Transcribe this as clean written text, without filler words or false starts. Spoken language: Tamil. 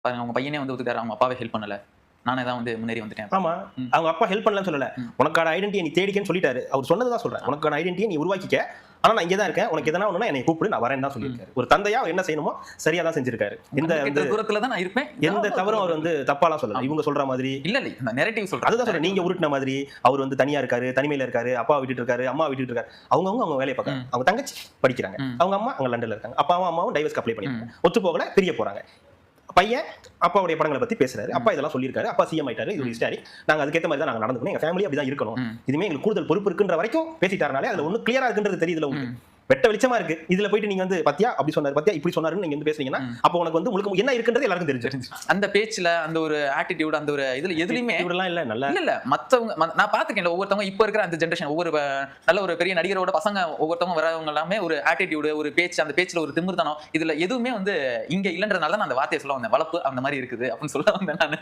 பாருங்க உங்க பையனே வந்து ஒத்துக்கிட்டாரு. அவங்க அப்பாவே ஹெல்ப் பண்ணல. நானே தான் வந்து முன்னேறி வந்துட்டேன். ஆமா. அவங்க அப்பா ஹெல்ப் பண்ணலன்னு சொல்லல. உனக்கான ஐடென்டிட்டிய நீ தேடிக்கன்னு சொல்லிட்டாரு. அவர் சொன்னதுதான் சொல்றேன். உனக்கான ஐடென்டிட்டிய நீ உருவாக்கிக்க. ஆனா நான் இங்க தான் இருக்கேன். உனக்கு எதனா ஒண்ணுனா என்னை கூப்பிடு, நான் வரேன்னு தான் சொல்லியிருக்காரு. ஒரு தந்தையா அவர் என்ன செய்யணுமோ சரியா தான் செஞ்சிருக்காரு. இந்த தூரத்துல தான் நான் இருப்பேன். எந்த தவறும் அவர் வந்து தப்பாலாம் சொல்லல. இவங்க சொல்ற மாதிரி இல்ல இந்த நரேட்டிவ் சொல்றேன். அதுதான் சொல்றேன். நீங்க உருட்டின மாதிரி அவர் வந்து தனியா இருக்காரு, தனிமையில இருக்காரு, அப்பா விட்டுட்டு இருக்காரு, அம்மா விட்டுட்டு இருக்காரு. அவங்க வேலையை பார்க்கறாங்க. அவங்க தங்கச்சி படிக்கிறாங்க. அவங்க அம்மா அங்க லண்டன்ல இருக்காங்க. அப்பாவும் அம்மாவும் டைவர்ஸ்க்கு அப்ளை பண்ணிருக்காங்க. ஒத்து போகல, பிரிய போறாங்க. பையன் அப்பாவுடைய படங்களை பத்தி பேசுறாரு. அப்பா இதெல்லாம் சொல்லியிருக்காரு. அப்பா சிஎம் ஆயிட்டாரு. இது ஹிஸ்டாரி. நாங்க அதுக்கேற்ற மாதிரி தான் நாங்க நடந்துக்கணும். எங்க ஃபேமிலி அப்படிதான் இருக்கணும். இதுமே எங்களுக்கு கூடுதல் பொறுப்பு இருக்குன்ற வரைக்கும் பேசிட்டாருனாலே அதுல ஒண்ணு கிளியரா இருக்குன்றது தெரியுதுல உங்களுக்கு. வெட்ட வெளிச்சமா இருக்கு. இதுல போயிட்டு நீங்க வந்து பத்தியா அப்படி சொன்னாரு, பத்தியா இப்படி சொன்னாருன்னு நீங்க வந்து பேசுறீங்கன்னா அப்ப உனக்கு வந்து உங்களுக்கு என்ன இருக்குன்றது எல்லாருக்கும் தெரிஞ்சு. அந்த பேச்சுல அந்த ஒரு ஆட்டிடியூட் அந்த ஒரு இதுல எதுலயுமே இப்படிலாம் இல்ல. நல்லா இல்ல மத்தவங்க நான் பாத்துக்கேன். ஒவ்வொருத்தவங்க இப்ப இருக்கிற அந்த ஜெனரேஷன் ஒவ்வொரு நல்ல ஒரு பெரிய நடிகரோட பசங்க ஒவ்வொருத்தவங்க வரவங்க எல்லாமே ஒரு ஆட்டிடியூட் ஒரு பேச்சு அந்த பேச்சுல ஒரு திமிர்த்தனம் இதுல எதுவுமே வந்து இங்க இல்லன்றதுனால தான் நான் அந்த வார்த்தையை சொல்ல வந்தேன். வளர்ப்பு அந்த மாதிரி இருக்குது அப்படின்னு சொல்ல வந்தேன் நான்.